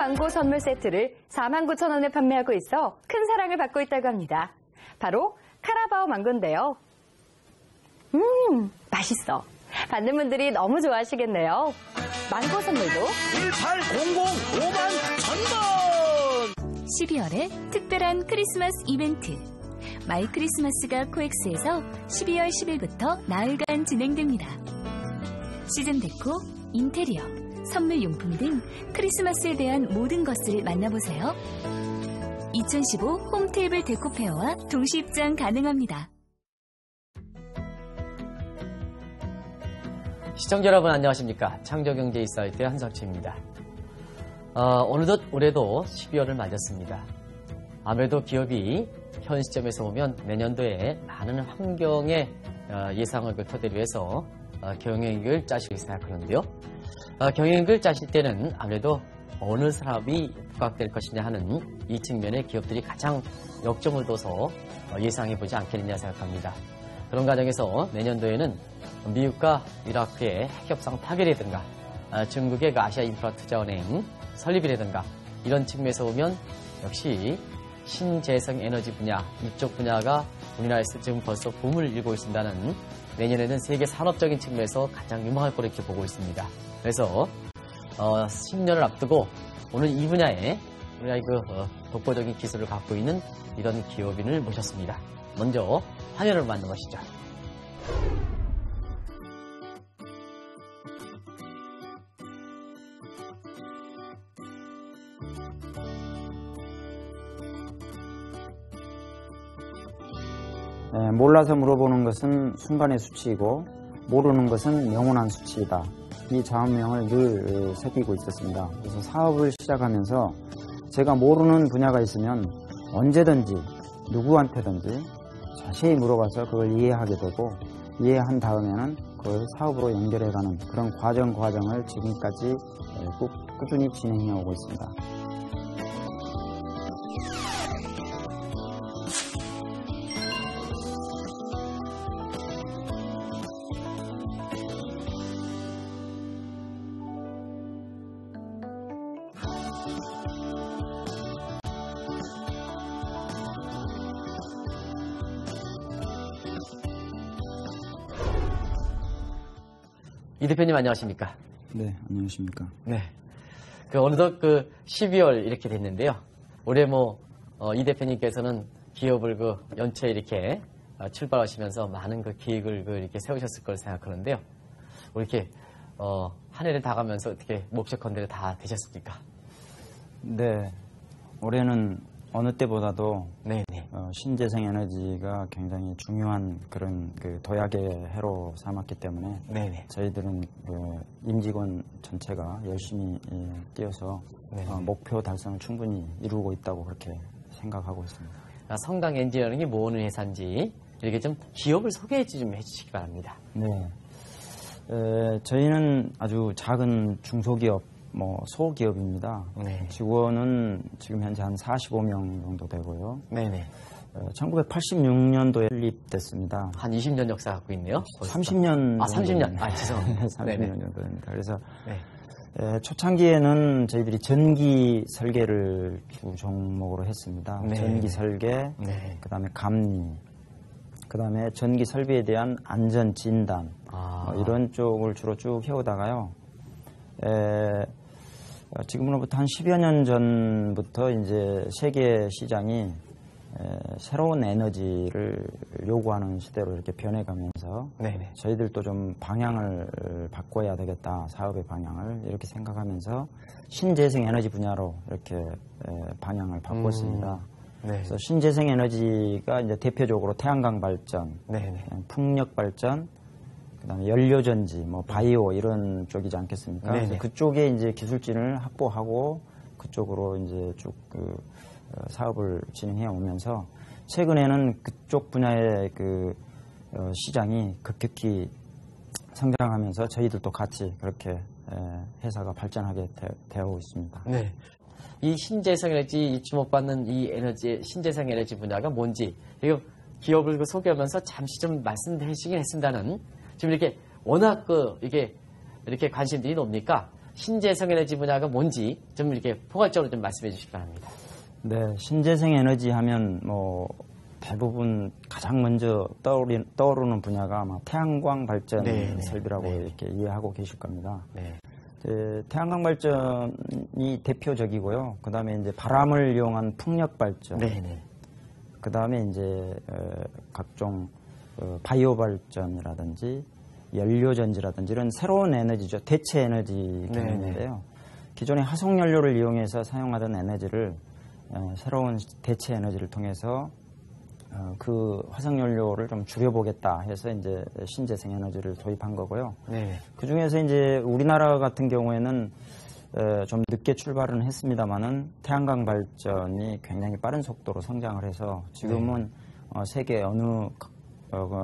광고 선물 세트를 49,000원에 판매하고 있어 큰 사랑을 받고 있다고 합니다. 바로 카라바오 망고인데요. 맛있어. 받는 분들이 너무 좋아하시겠네요. 망고 선물도 1800 51,000번! 12월에 특별한 크리스마스 이벤트. 마이 크리스마스가 코엑스에서 12월 10일부터 나흘간 진행됩니다. 시즌 데코, 인테리어, 선물 용품 등 크리스마스에 대한 모든 것을 만나보세요. 2015 홈테이블 데코 페어와 동시 입장 가능합니다. 시청자 여러분 안녕하십니까. 창조경제인사이트의 한석주입니다. 어느덧 올해도 12월을 맞았습니다. 아무래도 기업이 현 시점에서 보면 내년도에 많은 환경의 예상을 토대로 해서 경영계획을 짜시기 시작하는데요. 경영계획을 짜실 때는 아무래도 어느 산업이 부각될 것이냐 하는 이 측면에 기업들이 가장 역점을 둬서 예상해보지 않겠느냐 생각합니다. 그런 과정에서 내년도에는 미국과 이라크의 핵협상 타결이라든가 중국의 아시아 인프라 투자은행 설립이라든가 이런 측면에서 보면 역시 신재생 에너지 분야, 이쪽 분야가 우리나라에서 지금 벌써 붐을 일고 있다는 내년에는 세계 산업적인 측면에서 가장 유망할 거로 이렇게 보고 있습니다. 그래서 신년을 앞두고 오늘 이 분야에 우리나라의 독보적인 기술을 갖고 있는 이런 기업인을 모셨습니다. 먼저 화면을 만나보시죠. 몰라서 물어보는 것은 순간의 수치이고 모르는 것은 영원한 수치이다. 이 좌우명을 늘 새기고 있었습니다. 그래서 사업을 시작하면서 제가 모르는 분야가 있으면 언제든지 누구한테든지 자세히 물어봐서 그걸 이해하게 되고 이해한 다음에는 그걸 사업으로 연결해가는 그런 과정을 지금까지 꾸준히 진행해 오고 있습니다. 이 대표님 안녕하십니까? 네, 안녕하십니까? 네. 어느덧 12월 이렇게 됐는데요. 올해 이 대표님께서는 기업을 연초에 이렇게 출발하시면서 많은 계획을 이렇게 세우셨을 걸 생각하는데요. 이렇게 한 해를 다 가면서 어떻게 목적한 대로 다 되셨습니까? 네. 올해는 어느 때보다도 네네. 신재생 에너지가 굉장히 중요한 그런 도약의 해로 삼았기 때문에 네네. 저희들은 임직원 전체가 열심히 뛰어서 목표 달성을 충분히 이루고 있다고 그렇게 생각하고 있습니다. 성강 엔지니어링이 뭐 어느 회사인지 이렇게 좀 기업을 소개 좀 해주시기 바랍니다. 네. 저희는 아주 작은 중소기업 소기업입니다. 네. 직원은 지금 현재 한 45명 정도 되고요. 네네. 1986년도에 설립됐습니다. 한 20년 역사 갖고 있네요. 30년. 30년. 죄송합니다. 30년 정도 됩니다. 그래서 초창기에는 저희들이 전기 설계를 주 종목으로 했습니다. 네. 전기 설계, 그다음에 감리, 그다음에 전기 설비에 대한 안전 진단 이런 쪽을 주로 쭉 해오다가요. 지금으로부터 한 10여 년 전부터 이제 세계 시장이 새로운 에너지를 요구하는 시대로 이렇게 변해가면서 네네. 저희들도 좀 방향을 바꿔야 되겠다, 사업의 방향을 이렇게 생각하면서 신재생 에너지 분야로 이렇게 방향을 바꿨습니다. 그래서 신재생 에너지가 이제 대표적으로 태양광 발전, 풍력 발전, 그다음에 연료전지, 바이오 이런 쪽이지 않겠습니까? 그래서 그쪽에 이제 기술진을 확보하고 그쪽으로 이제 쭉 사업을 진행해 오면서 최근에는 그쪽 분야의 시장이 급격히 성장하면서 저희들도 같이 그렇게 회사가 발전하게 되어 있습니다. 네. 이 신재생 에너지 주목받는 이 신재생 에너지 분야가 뭔지 이거 기업을 소개하면서 잠시 좀 말씀해 주시긴 했습니다는 지금 이렇게 워낙 이렇게 관심들이 높으니까 신재생 에너지 분야가 뭔지 좀 이렇게 포괄적으로 좀 말씀해 주시기 바랍니다. 네, 신재생 에너지 하면 뭐 대부분 가장 먼저 떠오르는 분야가 아마 태양광 발전 설비라고 이렇게 이해하고 계실 겁니다. 태양광 발전이 대표적이고요. 그 다음에 이제 바람을 이용한 풍력 발전. 그 다음에 이제 각종 바이오 발전이라든지 연료전지라든지 이런 새로운 에너지죠. 대체 에너지 개념인데요. 기존의 화석 연료를 이용해서 사용하던 에너지를 새로운 대체 에너지를 통해서 그 화석 연료를 좀 줄여보겠다 해서 이제 신재생 에너지를 도입한 거고요. 그 중에서 이제 우리나라 같은 경우에는 좀 늦게 출발은 했습니다만은 태양광 발전이 굉장히 빠른 속도로 성장을 해서 지금은 세계 어느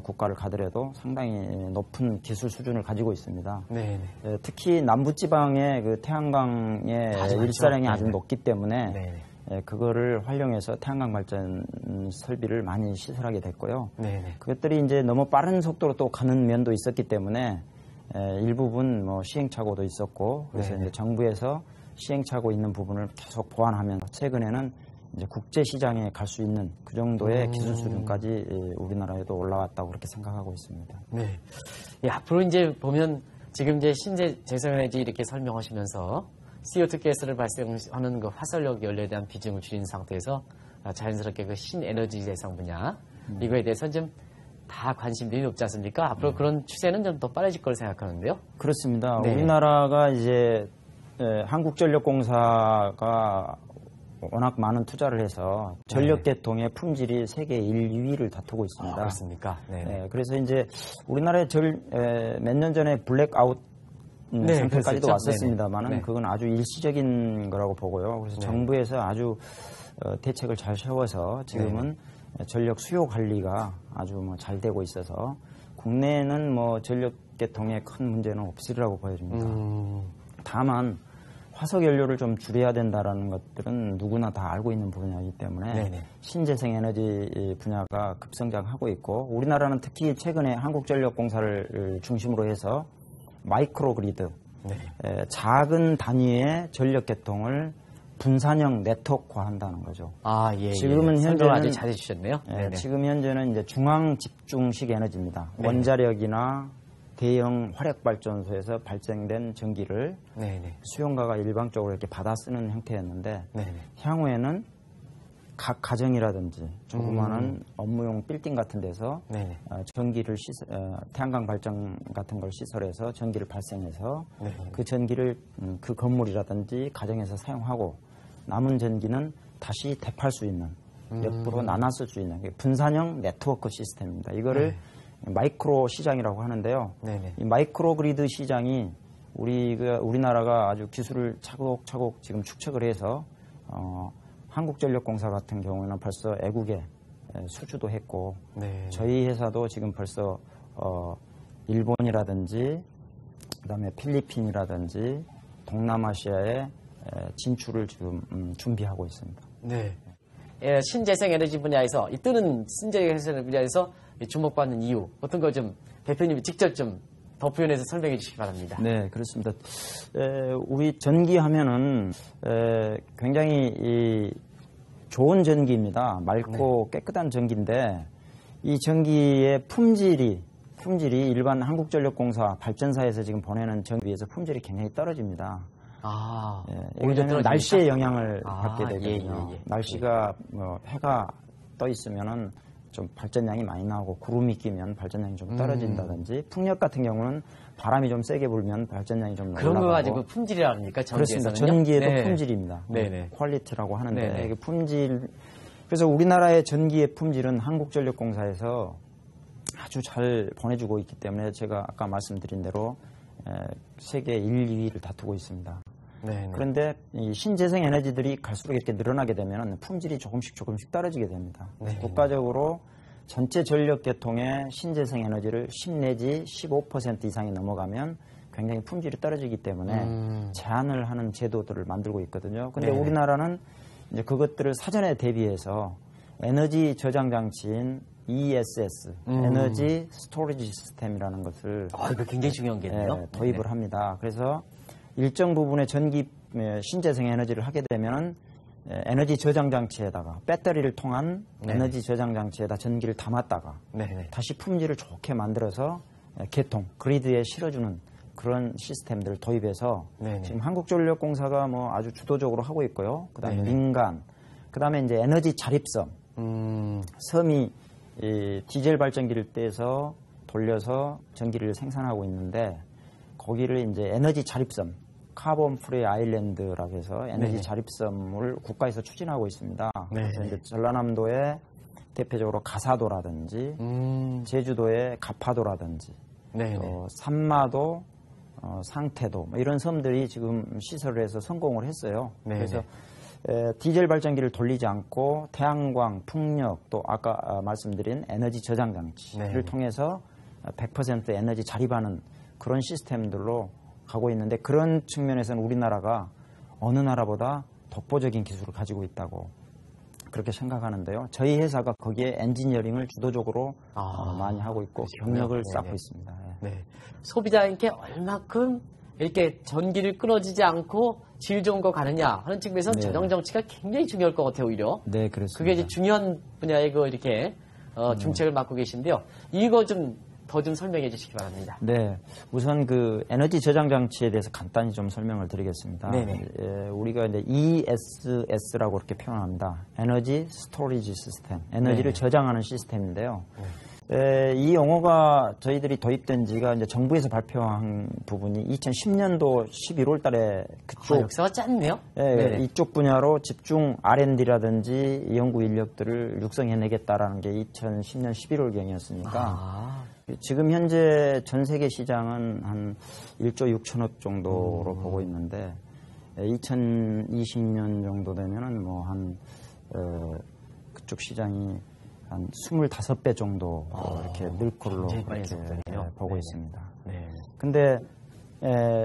국가를 가더라도 상당히 높은 기술 수준을 가지고 있습니다. 특히 남부지방의 그 태양광의 일사량이 아주 높기 때문에 그거를 활용해서 태양광 발전 설비를 많이 시설하게 됐고요. 그것들이 이제 너무 빠른 속도로 또 가는 면도 있었기 때문에 일부분 뭐 시행착오도 있었고 그래서 이제 정부에서 시행착오 있는 부분을 계속 보완하면서 최근에는 이제 국제 시장에 갈 수 있는 그 정도의 기술 수준까지 우리나라에도 올라왔다고 그렇게 생각하고 있습니다. 앞으로 이제 보면 지금 이제 신재생 에너지 이렇게 설명하시면서 CO2 가스를 발생하는 그 화석력 연료에 대한 비중을 줄인 상태에서 자연스럽게 그 신에너지 대상 분야 이거에 대해서 좀 다 관심들이 높지 않습니까? 앞으로 그런 추세는 좀 더 빨라질 거로 생각하는데요. 그렇습니다. 우리나라가 이제 한국전력공사가 워낙 많은 투자를 해서 전력계통의 품질이 세계 1, 2위를 다투고 있습니다. 그렇습니까? 그래서 이제 우리나라에 몇 년 전에 블랙아웃 상태까지도 왔었습니다만은 그건 아주 일시적인 거라고 보고요. 그래서 정부에서 아주 대책을 잘 세워서 지금은 전력 수요 관리가 아주 뭐 잘 되고 있어서 국내에는 뭐 전력 계통에 큰 문제는 없으리라고 보여집니다. 다만 화석 연료를 좀 줄여야 된다라는 것들은 누구나 다 알고 있는 분야이기 때문에 신재생 에너지 분야가 급성장하고 있고 우리나라는 특히 최근에 한국전력공사를 중심으로 해서 마이크로 그리드, 작은 단위의 전력 계통을 분산형 네트워크화한다는 거죠. 지금은 현재 아주 잘해주셨네요. 지금 현재는 이제 중앙 집중식 에너지입니다. 원자력이나 대형 화력 발전소에서 발생된 전기를 수용가가 일방적으로 이렇게 받아 쓰는 형태였는데 향후에는 각 가정이라든지 조그마한 업무용 빌딩 같은 데서 전기를 태양광 발전 같은 걸 시설해서 전기를 발생해서 그 전기를 그 건물이라든지 가정에서 사용하고 남은 전기는 다시 되팔 수 있는 옆으로 나눠 쓸 수 있는 분산형 네트워크 시스템입니다. 이거를 마이크로 시장이라고 하는데요. 이 마이크로 그리드 시장이 우리나라가 아주 기술을 차곡차곡 지금 축적을 해서 한국전력공사 같은 경우에는 벌써 애국에 수주도 했고 저희 회사도 지금 벌써 일본이라든지 그다음에 필리핀이라든지 동남아시아에 진출을 지금 준비하고 있습니다. 신재생 에너지 분야에서 이 뜨는 신재생 에너지 분야에서 주목받는 이유 어떤 걸 좀 대표님이 직접 좀 더 표현해서 설명해 주시기 바랍니다. 네, 그렇습니다. 우리 전기 하면은 굉장히 좋은 전기입니다. 맑고 깨끗한 전기인데 이 전기의 품질이 일반 한국전력공사 발전사에서 지금 보내는 전기에 비해서 품질이 굉장히 떨어집니다. 오히려 날씨의 영향을 받게 되거든요. 날씨가 해가 떠 있으면은 좀 발전량이 많이 나오고 구름이 끼면 발전량이 좀 떨어진다든지 풍력 같은 경우는 바람이 좀 세게 불면 발전량이 좀 올라가고 그런 거 가지고 품질이라니까 그렇습니다. 전기에도 품질입니다. 퀄리티라고 하는데 이게 품질 그래서 우리나라의 전기의 품질은 한국전력공사에서 아주 잘 보내주고 있기 때문에 제가 아까 말씀드린 대로 세계 1, 2위를 다투고 있습니다. 그런데 이 신재생 에너지들이 갈수록 이렇게 늘어나게 되면 품질이 조금씩 떨어지게 됩니다. 국가적으로 전체 전력 계통의 신재생 에너지를 10 내지 15% 이상이 넘어가면 굉장히 품질이 떨어지기 때문에 제한을 하는 제도들을 만들고 있거든요. 그런데 우리나라는 이제 그것들을 사전에 대비해서 에너지 저장 장치인 ESS, 에너지 스토리지 시스템이라는 것을 이거 굉장히 중요한 게네요. 도입을 합니다. 그래서 일정 부분의 전기 신재생 에너지를 하게 되면 에너지 저장 장치에다가 배터리를 통한 에너지 저장 장치에다 전기를 담았다가 다시 품질을 좋게 만들어서 개통, 그리드에 실어주는 그런 시스템들을 도입해서 지금 한국전력공사가 뭐 아주 주도적으로 하고 있고요. 그다음에 민간, 그다음에 이제 에너지 자립섬, 섬이 디젤 발전기를 떼서 돌려서 전기를 생산하고 있는데 거기를 이제 에너지 자립섬, 카본 프리 아일랜드라고 해서 에너지 자립섬을 국가에서 추진하고 있습니다. 그래서 이제 전라남도에 대표적으로 가사도라든지 제주도의 가파도라든지 또 산마도, 상태도 뭐 이런 섬들이 지금 시설을 해서 성공을 했어요. 그래서 디젤 발전기를 돌리지 않고 태양광, 풍력 또 아까 말씀드린 에너지 저장 장치를 통해서 100% 에너지 자립하는 그런 시스템들로 가고 있는데 그런 측면에서는 우리나라가 어느 나라보다 독보적인 기술을 가지고 있다고 그렇게 생각하는데요. 저희 회사가 거기에 엔지니어링을 주도적으로 많이 하고 있고 경력을 쌓고 있습니다. 소비자에게 얼마큼 이렇게 전기를 끊어지지 않고 질 좋은 거 가느냐 하는 측면에서 저장 장치가 굉장히 중요할 것 같아요, 오히려. 네, 그렇습니다. 그게 이제 중요한 분야의 이렇게 중책을 맡고 계신데요. 이거 좀 더 좀 설명해 주시기 바랍니다. 네, 우선 그 에너지 저장 장치에 대해서 간단히 좀 설명을 드리겠습니다. 우리가 이제 ESS라고 이렇게 표현합니다. 에너지 스토리지 시스템, 에너지를 저장하는 시스템인데요. 이 용어가 저희들이 도입된 지가 이제 정부에서 발표한 부분이 2010년도 11월 달에 그쪽 역사가 짧네요. 이쪽 분야로 집중 R&D라든지 연구 인력들을 육성해내겠다라는 게 2010년 11월경이었으니까 지금 현재 전 세계 시장은 한 1조 6천억 정도로 보고 있는데 2020년 정도 되면은 뭐 한 그쪽 시장이 한 25배 정도 이렇게 늘 걸로 이렇게 보고 있습니다. 근데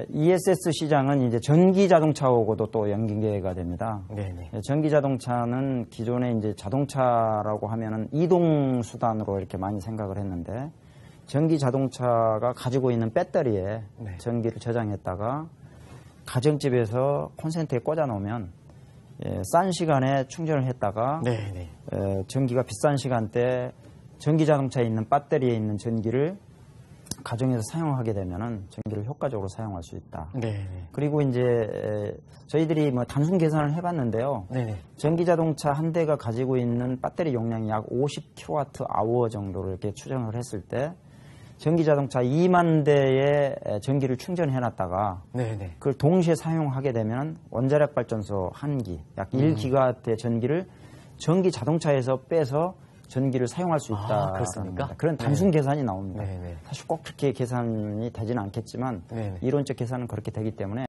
ESS 시장은 이제 전기 자동차하고도 또 연계가 됩니다. 전기 자동차는 기존에 이제 자동차라고 하면은 이동 수단으로 이렇게 많이 생각을 했는데 전기 자동차가 가지고 있는 배터리에 전기를 저장했다가 가정집에서 콘센트에 꽂아 놓으면 싼 시간에 충전을 했다가 전기가 비싼 시간대 전기 자동차에 있는 배터리에 있는 전기를 가정에서 사용하게 되면은 전기를 효과적으로 사용할 수 있다. 그리고 이제 저희들이 뭐 단순 계산을 해봤는데요. 전기 자동차 한 대가 가지고 있는 배터리 용량이 약 50kWh 정도를 이렇게 추정을 했을 때 전기 자동차 2만 대의 전기를 충전해놨다가 그걸 동시에 사용하게 되면 원자력 발전소 한 기, 약 1기가와트의 전기를 전기 자동차에서 빼서 전기를 사용할 수 있다. 그렇습니까? 그런 단순 계산이 나옵니다. 사실 꼭 그렇게 계산이 되지는 않겠지만 이론적 계산은 그렇게 되기 때문에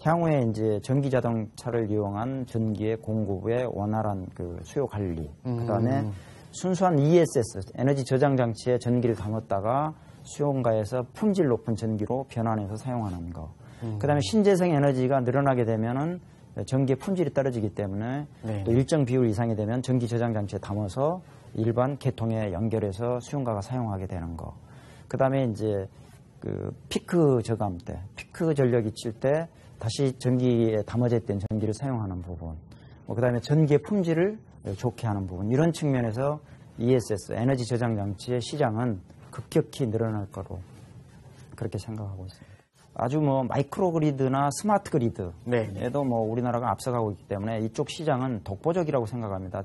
향후에 이제 전기 자동차를 이용한 전기의 공급의 원활한 그 수요 관리, 그다음에 순수한 ESS 에너지 저장 장치에 전기를 담았다가 수용가에서 품질 높은 전기로 변환해서 사용하는 거. 그다음에 신재생 에너지가 늘어나게 되면은 전기의 품질이 떨어지기 때문에 또 일정 비율 이상이 되면 전기 저장 장치에 담아서 일반 계통에 연결해서 수용가가 사용하게 되는 거. 그다음에 이제 그 피크 저감 때, 피크 전력이 칠 때 다시 전기에 담아져 있던 전기를 사용하는 부분. 그다음에 전기의 품질을 좋게 하는 부분. 이런 측면에서 ESS 에너지 저장 장치의 시장은 급격히 늘어날 거로 그렇게 생각하고 있습니다. 아주 뭐 마이크로 그리드나 스마트 그리드에도 뭐 우리나라가 앞서가고 있기 때문에 이쪽 시장은 독보적이라고 생각합니다.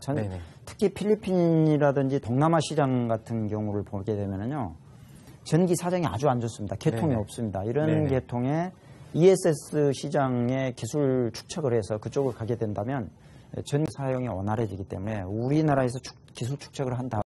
특히 필리핀이라든지 동남아 시장 같은 경우를 보게 되면요, 전기 사정이 아주 안 좋습니다. 개통이 없습니다. 이런 계통에 ESS 시장의 기술 축적을 해서 그쪽을 가게 된다면 전기 사용이 원활해지기 때문에 우리나라에서 기술 축적을 한 다음